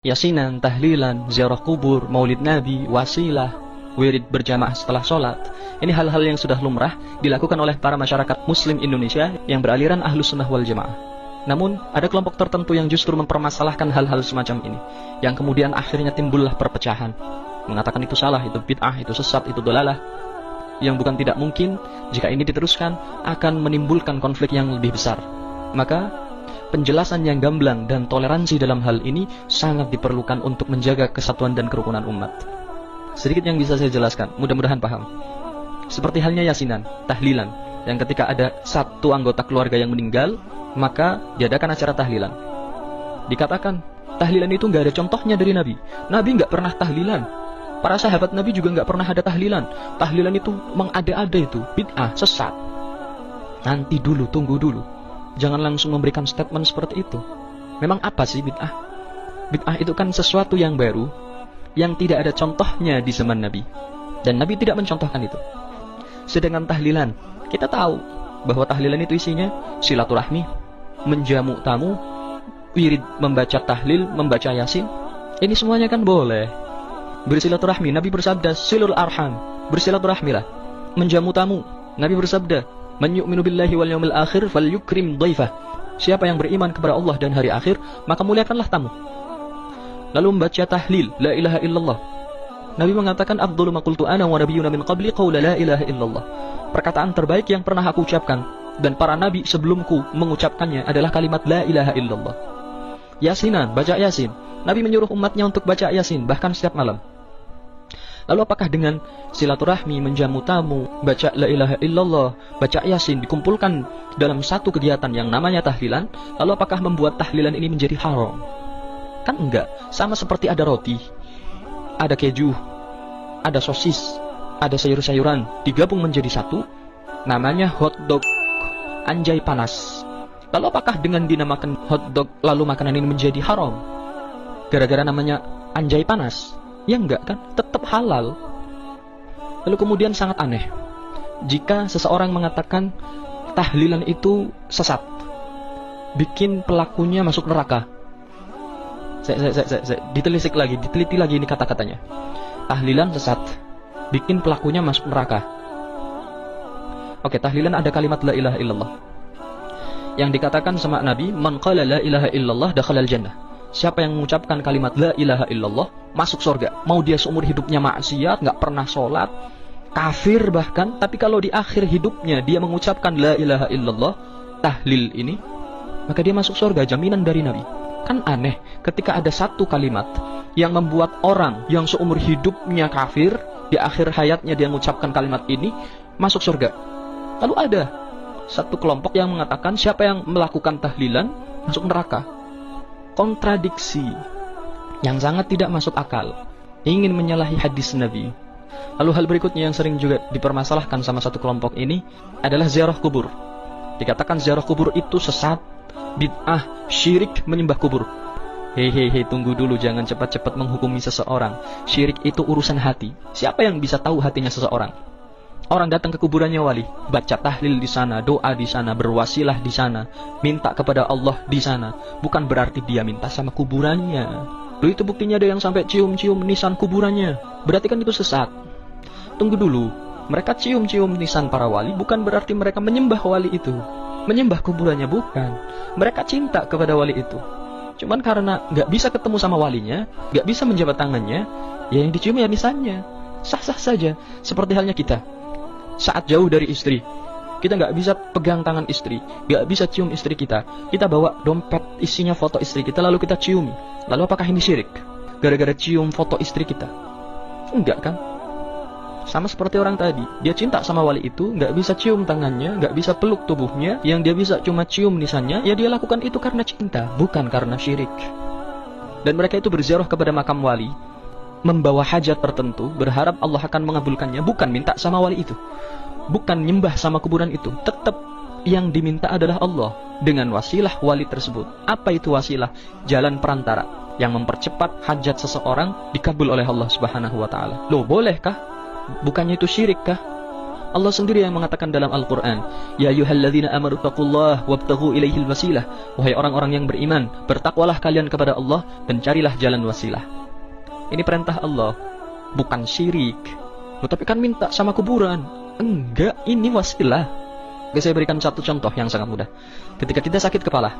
Yasinan, tahlilan, ziarah kubur, maulid nabi, wasilah, wirid berjamaah setelah sholat. Ini hal-hal yang sudah lumrah dilakukan oleh para masyarakat muslim Indonesia yang beraliran Ahlus Sunnah wal Jamaah. Namun, ada kelompok tertentu yang justru mempermasalahkan hal-hal semacam ini, yang kemudian akhirnya timbullah perpecahan. Mengatakan itu salah, itu bid'ah, itu sesat, itu dolalah. Yang bukan tidak mungkin, jika ini diteruskan, akan menimbulkan konflik yang lebih besar. Maka, penjelasan yang gamblang dan toleransi dalam hal ini sangat diperlukan untuk menjaga kesatuan dan kerukunan umat. Sedikit yang bisa saya jelaskan, mudah-mudahan paham. Seperti halnya yasinan, tahlilan, yang ketika ada satu anggota keluarga yang meninggal, maka diadakan acara tahlilan. Dikatakan, tahlilan itu nggak ada contohnya dari Nabi. Nabi nggak pernah tahlilan. Para sahabat Nabi juga nggak pernah ada tahlilan. Tahlilan itu mengada-ada, itu bid'ah, sesat. Nanti dulu, tunggu dulu. Jangan langsung memberikan statement seperti itu. Memang apa sih bid'ah? Bid'ah itu kan sesuatu yang baru, yang tidak ada contohnya di zaman Nabi. Dan Nabi tidak mencontohkan itu. Sedangkan tahlilan, kita tahu bahwa tahlilan itu isinya silaturahmi, menjamu tamu, wirid membaca tahlil, membaca yasin. Ini semuanya kan boleh. Bersilaturahmi, Nabi bersabda, silul arham, bersilaturahmilah. Menjamu tamu, Nabi bersabda, man yu'minu billahi wal yawmil akhir falyukrim dhaifah. Siapa yang beriman kepada Allah dan hari akhir, maka muliakanlah tamu. Lalu membaca tahlil, la ilaha illallah. Nabi mengatakan, afdhalu ma qultu ana wa nabiyyuna min qabli qaula la ilaha illallah. Perkataan terbaik yang pernah aku ucapkan dan para nabi sebelumku mengucapkannya adalah kalimat la ilaha illallah. Yasinan, baca yasin. Nabi menyuruh umatnya untuk baca yasin bahkan setiap malam. Lalu apakah dengan silaturahmi, menjamu tamu, baca la ilaha illallah, baca yasin dikumpulkan dalam satu kegiatan yang namanya tahlilan, lalu apakah membuat tahlilan ini menjadi haram? Kan enggak. Sama seperti ada roti, ada keju, ada sosis, ada sayur-sayuran digabung menjadi satu, namanya hotdog, anjay panas. Lalu apakah dengan dinamakan hotdog lalu makanan ini menjadi haram gara-gara namanya anjay panas? Ya enggak kan, tetap halal. Lalu kemudian sangat aneh jika seseorang mengatakan tahlilan itu sesat, bikin pelakunya masuk neraka. Saya ditelisik lagi, diteliti lagi ini kata-katanya. Tahlilan sesat, bikin pelakunya masuk neraka. Oke, tahlilan ada kalimat la ilaha illallah yang dikatakan sama Nabi, man qala la ilaha illallah dakhalal jannah. Siapa yang mengucapkan kalimat la ilaha illallah masuk surga. Mau dia seumur hidupnya maksiat, nggak pernah sholat, kafir bahkan, tapi kalau di akhir hidupnya dia mengucapkan la ilaha illallah, tahlil ini, maka dia masuk surga, jaminan dari Nabi. Kan aneh ketika ada satu kalimat yang membuat orang yang seumur hidupnya kafir, di akhir hayatnya dia mengucapkan kalimat ini, masuk surga. Lalu ada satu kelompok yang mengatakan siapa yang melakukan tahlilan masuk neraka. Kontradiksi yang sangat tidak masuk akal, ingin menyalahi hadis Nabi. Lalu hal berikutnya yang sering juga dipermasalahkan sama satu kelompok ini adalah ziarah kubur. Dikatakan ziarah kubur itu sesat, bid'ah, syirik, menyembah kubur. Hei, tunggu dulu, jangan cepat-cepat menghukumi seseorang. Syirik itu urusan hati. Siapa yang bisa tahu hatinya seseorang? Orang datang ke kuburannya wali, baca tahlil di sana, doa di sana, berwasilah di sana, minta kepada Allah di sana. Bukan berarti dia minta sama kuburannya. Loh, itu buktinya ada yang sampai cium-cium nisan kuburannya. Berarti kan itu sesat. Tunggu dulu, mereka cium-cium nisan para wali bukan berarti mereka menyembah wali itu, menyembah kuburannya, bukan. Mereka cinta kepada wali itu. Cuman karena nggak bisa ketemu sama walinya, nggak bisa menjabat tangannya, ya yang dicium ya nisannya. Sah-sah saja. Seperti halnya kita saat jauh dari istri, kita nggak bisa pegang tangan istri, nggak bisa cium istri kita. Kita bawa dompet isinya foto istri kita lalu kita ciumi. Lalu apakah ini syirik? Gara-gara cium foto istri kita? Enggak kan? Sama seperti orang tadi, dia cinta sama wali itu, nggak bisa cium tangannya, nggak bisa peluk tubuhnya, yang dia bisa cuma cium nisannya, ya dia lakukan itu karena cinta, bukan karena syirik. Dan mereka itu berziarah kepada makam wali, membawa hajat tertentu, berharap Allah akan mengabulkannya, bukan minta sama wali itu, bukan nyembah sama kuburan itu. Tetap yang diminta adalah Allah dengan wasilah wali tersebut. Apa itu wasilah? Jalan perantara yang mempercepat hajat seseorang dikabul oleh Allah Subhanahu wa taala. Loh, bolehkah? Bukannya itu syirik kah? Allah sendiri yang mengatakan dalam Al-Quran, Ya ayyuhalladzina amanu taqullah wabtaghu ilaihil wasilah. Wahai orang-orang yang beriman, bertakwalah kalian kepada Allah dan carilah jalan wasilah. Ini perintah Allah, bukan syirik. Tapi kan minta sama kuburan. Enggak, ini wasilah. Oke, saya berikan satu contoh yang sangat mudah. Ketika kita sakit kepala,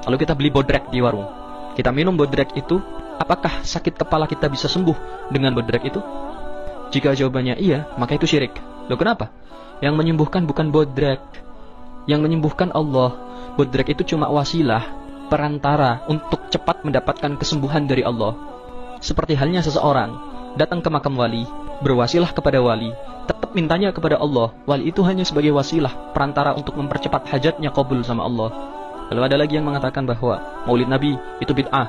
lalu kita beli bodrek di warung, kita minum bodrek itu, apakah sakit kepala kita bisa sembuh dengan bodrek itu? Jika jawabannya iya, maka itu syirik. Loh, kenapa? Yang menyembuhkan bukan bodrek, yang menyembuhkan Allah. Bodrek itu cuma wasilah, perantara untuk cepat mendapatkan kesembuhan dari Allah. Seperti halnya seseorang datang ke makam wali, berwasilah kepada wali, tetap mintanya kepada Allah. Wali itu hanya sebagai wasilah, perantara untuk mempercepat hajatnya qabul sama Allah. Lalu ada lagi yang mengatakan bahwa maulid Nabi itu bid'ah,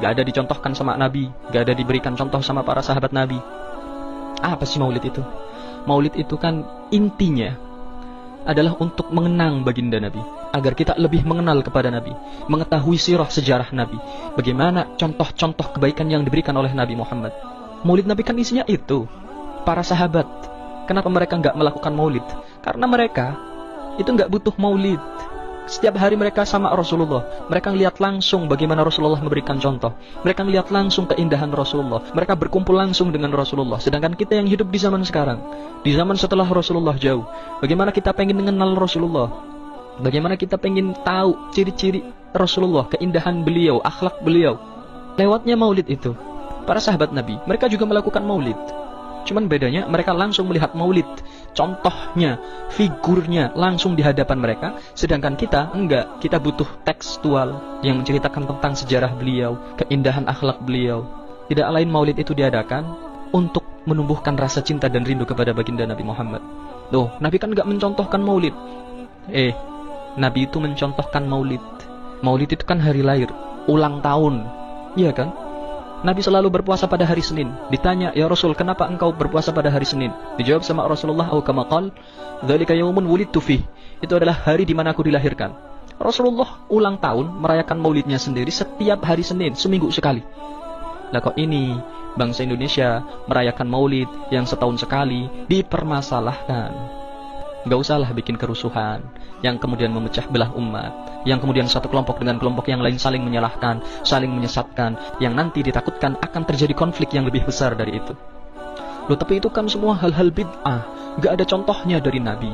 gak ada dicontohkan sama Nabi, gak ada diberikan contoh sama para sahabat Nabi. Apa sih maulid itu? Maulid itu kan intinya adalah untuk mengenang baginda Nabi, agar kita lebih mengenal kepada Nabi, mengetahui sirah sejarah Nabi, bagaimana contoh-contoh kebaikan yang diberikan oleh Nabi Muhammad. Maulid Nabi kan isinya itu. Para sahabat, kenapa mereka nggak melakukan maulid? Karena mereka itu nggak butuh maulid. Setiap hari mereka sama Rasulullah, mereka lihat langsung bagaimana Rasulullah memberikan contoh, mereka lihat langsung keindahan Rasulullah, mereka berkumpul langsung dengan Rasulullah. Sedangkan kita yang hidup di zaman sekarang, di zaman setelah Rasulullah jauh, bagaimana kita pengen mengenal Rasulullah, bagaimana kita pengen tahu ciri-ciri Rasulullah, keindahan beliau, akhlak beliau, lewatnya maulid itu. Para sahabat Nabi, mereka juga melakukan maulid, cuman bedanya mereka langsung melihat maulid, contohnya, figurnya langsung di hadapan mereka. Sedangkan kita enggak, kita butuh tekstual yang menceritakan tentang sejarah beliau, keindahan akhlak beliau. Tidak lain maulid itu diadakan untuk menumbuhkan rasa cinta dan rindu kepada baginda Nabi Muhammad. Loh, Nabi kan enggak mencontohkan maulid. Nabi itu mencontohkan maulid. Maulid itu kan hari lahir, ulang tahun, iya kan? Nabi selalu berpuasa pada hari Senin. Ditanya, ya Rasul, kenapa engkau berpuasa pada hari Senin? Dijawab sama Rasulullah, "Au kama qala, dzalika yaumun wulidtu fih." Itu adalah hari di mana aku dilahirkan. Rasulullah ulang tahun merayakan maulidnya sendiri setiap hari Senin, seminggu sekali. Lah kok ini bangsa Indonesia merayakan maulid yang setahun sekali dipermasalahkan. Gak usahlah bikin kerusuhan yang kemudian memecah belah umat, yang kemudian satu kelompok dengan kelompok yang lain saling menyalahkan, saling menyesatkan, yang nanti ditakutkan akan terjadi konflik yang lebih besar dari itu. Loh, tapi itu kan semua hal-hal bid'ah, gak ada contohnya dari Nabi.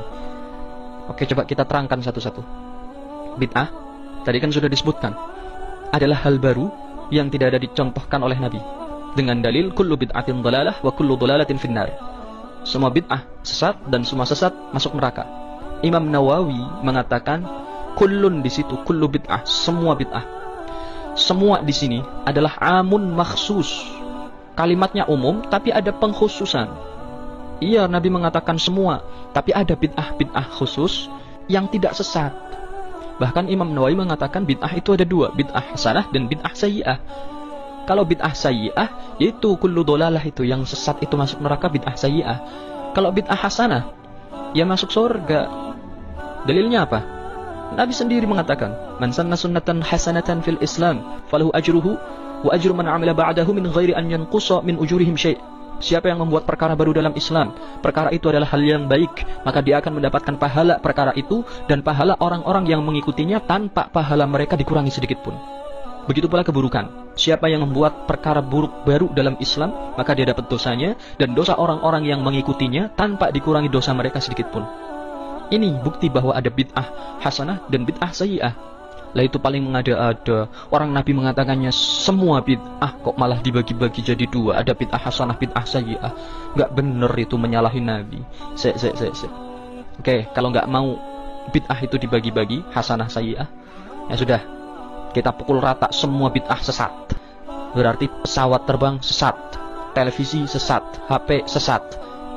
Oke, coba kita terangkan satu-satu. Bid'ah, tadi kan sudah disebutkan, adalah hal baru yang tidak ada dicontohkan oleh Nabi, dengan dalil kullu bid'atin dhalalah wa kullu dhalalatin finnar. Semua bid'ah sesat dan semua sesat masuk neraka. Imam Nawawi mengatakan kullun di situ, kullu bid'ah, semua bid'ah. Semua di sini adalah amun makhsus. Kalimatnya umum tapi ada pengkhususan. Iya, Nabi mengatakan semua, tapi ada bid'ah khusus yang tidak sesat. Bahkan Imam Nawawi mengatakan bid'ah itu ada dua, bid'ah hasanah dan bid'ah sayyi'ah. Kalau bid'ah sayyi'ah, yaitu kullu dhalalah, itu yang sesat itu masuk neraka, bid'ah sayyi'ah. Kalau bid'ah hasanah, ya masuk surga. Dalilnya apa? Nabi sendiri mengatakan, "Man sanna sunnatan hasanatan fil Islam, falahu ajruhu wa ajru man 'amila ba'dahu min ghairi an yanqusa min ujurihim syai'." Siapa yang membuat perkara baru dalam Islam, perkara itu adalah hal yang baik, maka dia akan mendapatkan pahala perkara itu dan pahala orang-orang yang mengikutinya tanpa pahala mereka dikurangi sedikit pun. Begitu pula keburukan. Siapa yang membuat perkara buruk baru dalam Islam, maka dia dapat dosanya dan dosa orang-orang yang mengikutinya tanpa dikurangi dosa mereka sedikit pun. Ini bukti bahwa ada bid'ah hasanah dan bid'ah sayyi'ah. Lah itu paling mengada-ada. Orang Nabi mengatakannya semua bid'ah, kok malah dibagi-bagi jadi dua. Ada bid'ah hasanah, bid'ah sayyi'ah. Gak bener itu, menyalahi Nabi. Oke, kalau gak mau bid'ah itu dibagi-bagi, hasanah sayyi'ah, ya sudah, kita pukul rata semua bid'ah sesat. Berarti pesawat terbang sesat, televisi sesat, HP sesat,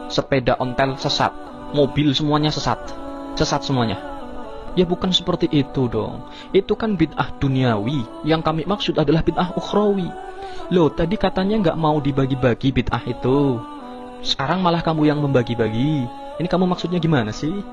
sepeda ontel sesat, mobil semuanya sesat. Sesat semuanya. Ya bukan seperti itu dong. Itu kan bid'ah duniawi. Yang kami maksud adalah bid'ah ukhrawi. Loh, tadi katanya nggak mau dibagi-bagi bid'ah itu. Sekarang malah kamu yang membagi-bagi. Ini kamu maksudnya gimana sih?